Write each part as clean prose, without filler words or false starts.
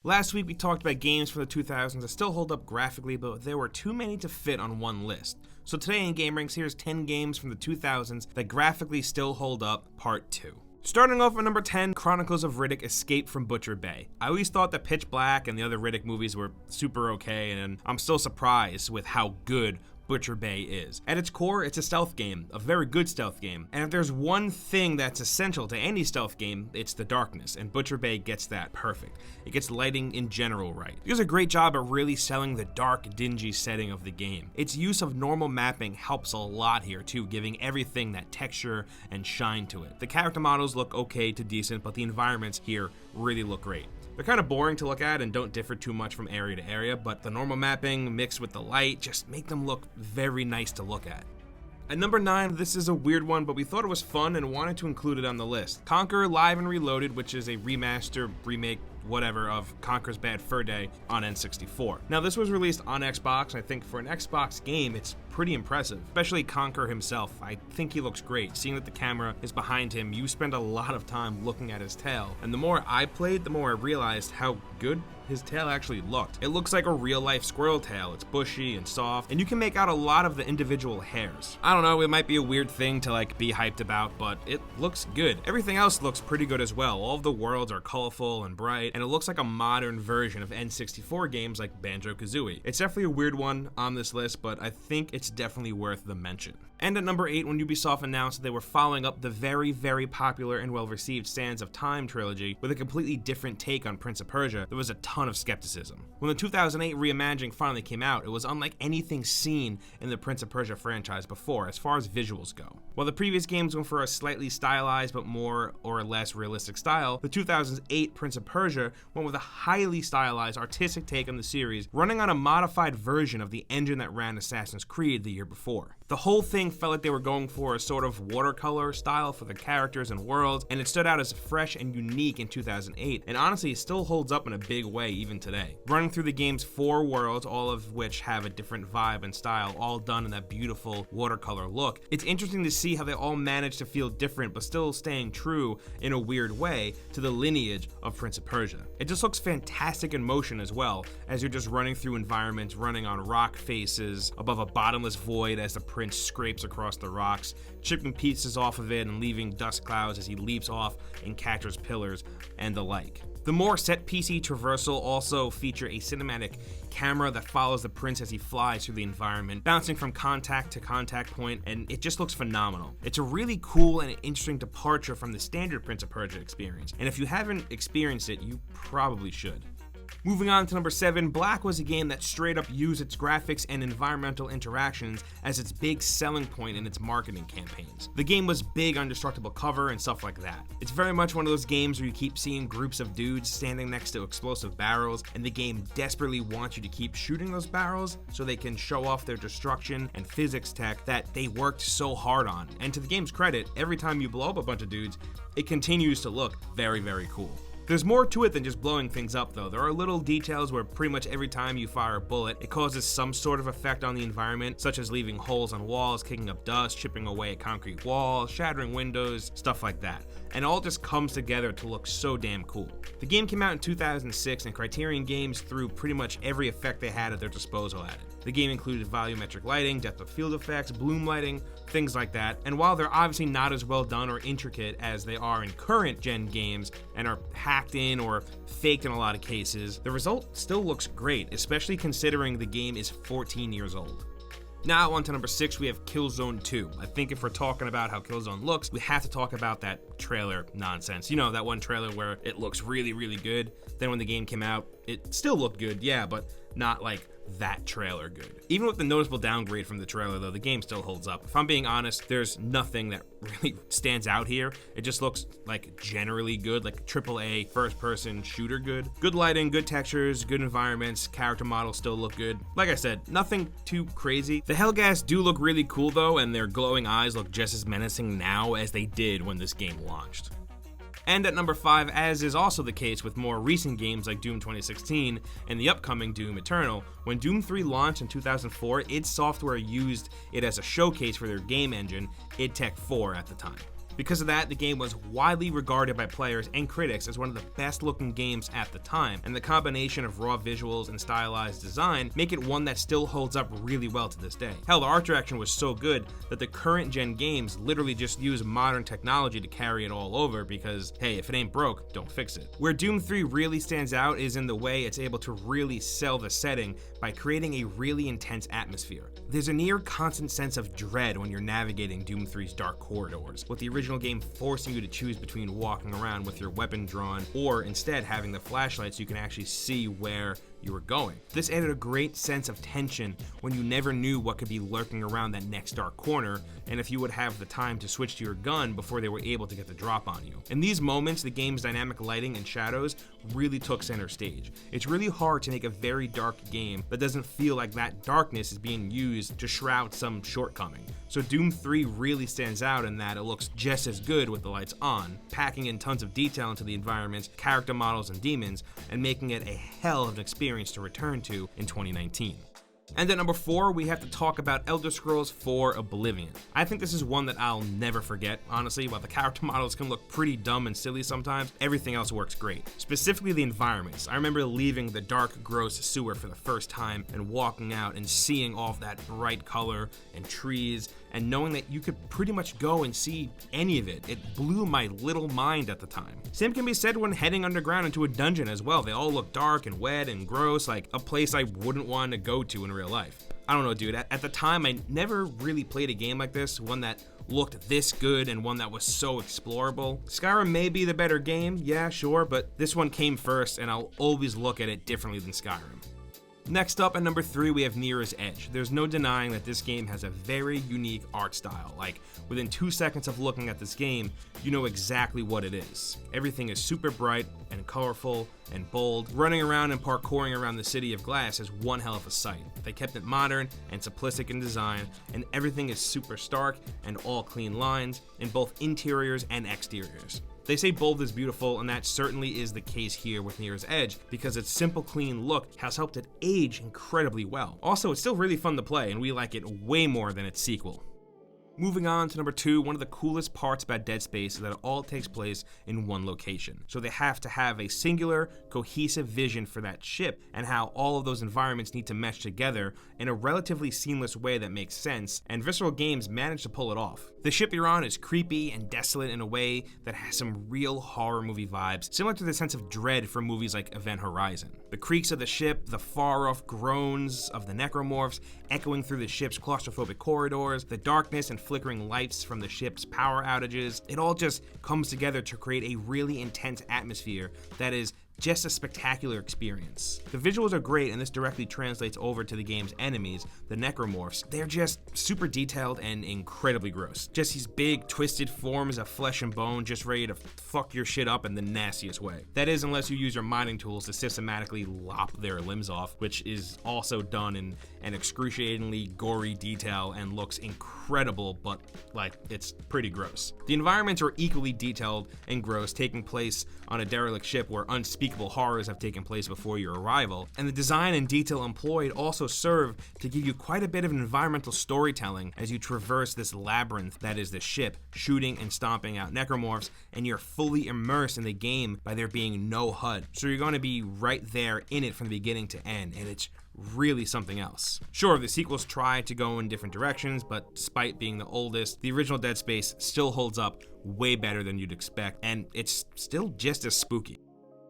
Last week we talked about games from the 2000s that still hold up graphically, but there were too many to fit on one list. So today in gameranx, here's 10 games from the 2000s that graphically still hold up, part 2. Starting off at number 10, Chronicles of Riddick: Escape from Butcher Bay. I always thought that Pitch Black and the other Riddick movies were super okay, and I'm still surprised with how good Butcher Bay is. At its core, it's a stealth game, a very good stealth game, and if there's one thing that's essential to any stealth game, it's the darkness, and Butcher Bay gets that perfect. It gets lighting in general right. It does a great job at really selling the dark, dingy setting of the game. Its use of normal mapping helps a lot here too, giving everything that texture and shine to it. The character models look okay to decent, but the environments here really look great. They're kind of boring to look at and don't differ too much from area to area, but the normal mapping mixed with the light just make them look very nice to look at. At number 9, this is a weird one, but we thought it was fun and wanted to include it on the list. Conker Live and Reloaded, which is a remaster, remake, whatever, of Conker's Bad Fur Day on N64. Now this was released on Xbox, and I think for an Xbox game, it's pretty impressive, especially Conker himself. I think he looks great. Seeing that the camera is behind him, you spend a lot of time looking at his tail, and the more I played, the more I realized how good his tail actually looked. It looks like a real-life squirrel tail. It's bushy and soft, and you can make out a lot of the individual hairs. I don't know, it might be a weird thing to be hyped about, but it looks good. Everything else looks pretty good as well. All of the worlds are colorful and bright, and it looks like a modern version of N64 games like Banjo-Kazooie. It's definitely a weird one on this list, but I think it's definitely worth the mention. And at number 8, when Ubisoft announced that they were following up the very, very popular and well-received Sands of Time trilogy with a completely different take on Prince of Persia, there was a ton of skepticism. When the 2008 reimagining finally came out, it was unlike anything seen in the Prince of Persia franchise before, as far as visuals go. While the previous games went for a slightly stylized but more or less realistic style, the 2008 Prince of Persia went with a highly stylized, artistic take on the series, running on a modified version of the engine that ran Assassin's Creed the year before. The whole thing felt like they were going for a sort of watercolor style for the characters and worlds, and it stood out as fresh and unique in 2008, and honestly it still holds up in a big way even today. Running through the game's 4 worlds, all of which have a different vibe and style, all done in that beautiful watercolor look, it's interesting to see how they all manage to feel different but still staying true in a weird way to the lineage of Prince of Persia. It just looks fantastic in motion as well, as you're just running through environments, running on rock faces above a bottomless void as the prince scrapes across the rocks, chipping pieces off of it and leaving dust clouds as he leaps off and catches pillars and the like. The more set-piecey traversal also feature a cinematic camera that follows the prince as he flies through the environment, bouncing from contact to contact point, and it just looks phenomenal. It's a really cool and interesting departure from the standard Prince of Persia experience, and if you haven't experienced it, you probably should. Moving on to number 7, Black was a game that straight up used its graphics and environmental interactions as its big selling point in its marketing campaigns. The game was big on destructible cover and stuff like that. It's very much one of those games where you keep seeing groups of dudes standing next to explosive barrels, and the game desperately wants you to keep shooting those barrels so they can show off their destruction and physics tech that they worked so hard on. And to the game's credit, every time you blow up a bunch of dudes, it continues to look very, very cool. There's more to it than just blowing things up though. There are little details where pretty much every time you fire a bullet, it causes some sort of effect on the environment, such as leaving holes on walls, kicking up dust, chipping away at concrete walls, shattering windows, stuff like that. And all just comes together to look so damn cool. The game came out in 2006, and Criterion Games threw pretty much every effect they had at their disposal at it. The game included volumetric lighting, depth of field effects, bloom lighting, things like that. And while they're obviously not as well done or intricate as they are in current gen games and are hacked in or faked in a lot of cases, the result still looks great, especially considering the game is 14 years old. Now on to number 6, we have Killzone 2. I think if we're talking about how Killzone looks, we have to talk about that trailer nonsense. You know, that one trailer where it looks really, really good. Then when the game came out, it still looked good, yeah, but not like that trailer good. Even with the noticeable downgrade from the trailer though, the game still holds up. If I'm being honest, there's nothing that really stands out here. It just looks like generally good, like AAA first-person shooter good. Good lighting, good textures, good environments, character models still look good. Like I said, nothing too crazy. The Hellgas do look really cool though, and their glowing eyes look just as menacing now as they did when this game launched. And at number 5, as is also the case with more recent games like Doom 2016 and the upcoming Doom Eternal, when Doom 3 launched in 2004, id Software used it as a showcase for their game engine, id Tech 4 at the time. Because of that, the game was widely regarded by players and critics as one of the best looking games at the time, and the combination of raw visuals and stylized design make it one that still holds up really well to this day. Hell, the art direction was so good that the current gen games literally just use modern technology to carry it all over because, hey, if it ain't broke, don't fix it. Where Doom 3 really stands out is in the way it's able to really sell the setting by creating a really intense atmosphere. There's a near constant sense of dread when you're navigating Doom 3's dark corridors, with the original game forcing you to choose between walking around with your weapon drawn or instead having the flashlight so you can actually see where you were going. This added a great sense of tension when you never knew what could be lurking around that next dark corner, and if you would have the time to switch to your gun before they were able to get the drop on you. In these moments, the game's dynamic lighting and shadows really took center stage. It's really hard to make a very dark game that doesn't feel like that darkness is being used to shroud some shortcoming. So Doom 3 really stands out in that it looks just as good with the lights on, packing in tons of detail into the environments, character models, and demons, and making it a hell of an experience to return to in 2019. And at number 4, we have to talk about Elder Scrolls 4 Oblivion. I think this is one that I'll never forget, honestly. While the character models can look pretty dumb and silly sometimes, everything else works great. Specifically the environments. I remember leaving the dark, gross sewer for the first time and walking out and seeing all of that bright color and trees, and knowing that you could pretty much go and see any of it. It blew my little mind at the time. Same can be said when heading underground into a dungeon as well. They all look dark and wet and gross, like a place I wouldn't want to go to in real life. I don't know, dude. At the time, I never really played a game like this, one that looked this good and one that was so explorable. Skyrim may be the better game, yeah, sure, but this one came first, and I'll always look at it differently than Skyrim. Next up at number 3, we have Mirror's Edge. There's no denying that this game has a very unique art style. Like, within 2 seconds of looking at this game, you know exactly what it is. Everything is super bright and colorful and bold. Running around and parkouring around the city of glass is one hell of a sight. They kept it modern and simplistic in design, and everything is super stark and all clean lines in both interiors and exteriors. They say bold is beautiful, and that certainly is the case here with Mirror's Edge, because its simple, clean look has helped it age incredibly well. Also, it's still really fun to play, and we like it way more than its sequel. Moving on to number 2, one of the coolest parts about Dead Space is that it all takes place in one location. So they have to have a singular, cohesive vision for that ship and how all of those environments need to mesh together in a relatively seamless way that makes sense, and Visceral Games managed to pull it off. The ship you're on is creepy and desolate in a way that has some real horror movie vibes, similar to the sense of dread from movies like Event Horizon. The creaks of the ship, the far-off groans of the necromorphs echoing through the ship's claustrophobic corridors, the darkness and flickering lights from the ship's power outages, it all just comes together to create a really intense atmosphere that is just a spectacular experience. The visuals are great, and this directly translates over to the game's enemies, the necromorphs. They're just super detailed and incredibly gross. Just these big, twisted forms of flesh and bone just ready to fuck your shit up in the nastiest way. That is, unless you use your mining tools to systematically lop their limbs off, which is also done in an excruciatingly gory detail and looks incredible, but like, it's pretty gross. The environments are equally detailed and gross, taking place on a derelict ship where unspeakable horrors have taken place before your arrival, and the design and detail employed also serve to give you quite a bit of environmental storytelling as you traverse this labyrinth that is the ship, shooting and stomping out necromorphs, and you're fully immersed in the game by there being no HUD. So you're going to be right there in it from the beginning to end, and it's really something else. Sure, the sequels try to go in different directions, but despite being the oldest, the original Dead Space still holds up way better than you'd expect, and it's still just as spooky.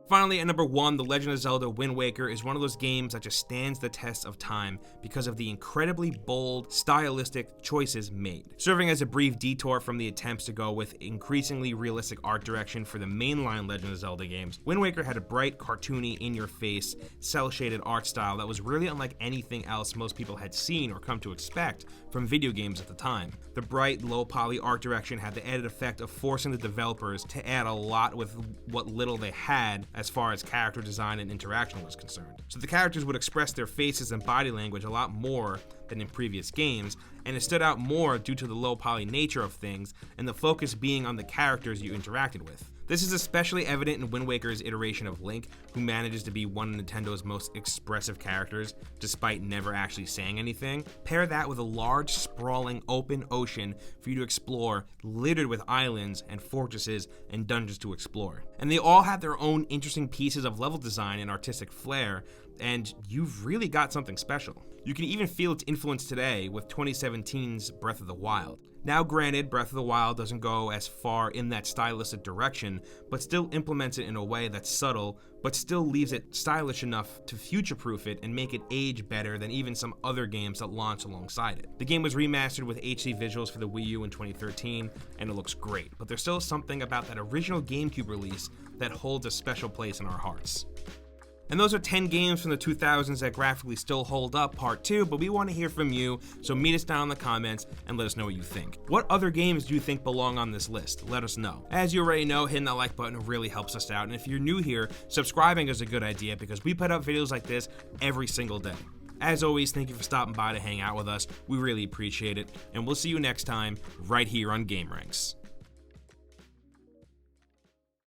Finally, at number 1, The Legend of Zelda Wind Waker is one of those games that just stands the test of time because of the incredibly bold, stylistic choices made. Serving as a brief detour from the attempts to go with increasingly realistic art direction for the mainline Legend of Zelda games, Wind Waker had a bright, cartoony, in-your-face, cel-shaded art style that was really unlike anything else most people had seen or come to expect from video games at the time. The bright, low-poly art direction had the added effect of forcing the developers to add a lot with what little they had as far as character design and interaction was concerned. So the characters would express their faces and body language a lot more than in previous games, and it stood out more due to the low poly nature of things and the focus being on the characters you interacted with. This is especially evident in Windwaker's iteration of Link, who manages to be one of Nintendo's most expressive characters, despite never actually saying anything. Pair that with a large, sprawling, open ocean for you to explore, littered with islands and fortresses and dungeons to explore. And they all have their own interesting pieces of level design and artistic flair, and you've really got something special. You can even feel its influence today with 2017's Breath of the Wild. Now granted, Breath of the Wild doesn't go as far in that stylistic direction, but still implements it in a way that's subtle, but still leaves it stylish enough to future-proof it and make it age better than even some other games that launch alongside it. The game was remastered with HD visuals for the Wii U in 2013, and it looks great, but there's still something about that original GameCube release that holds a special place in our hearts. And those are 10 games from the 2000s that graphically still hold up, part 2, but we want to hear from you, so meet us down in the comments and let us know what you think. What other games do you think belong on this list? Let us know. As you already know, hitting that like button really helps us out, and if you're new here, subscribing is a good idea because we put out videos like this every single day. As always, thank you for stopping by to hang out with us. We really appreciate it, and we'll see you next time right here on gameranx.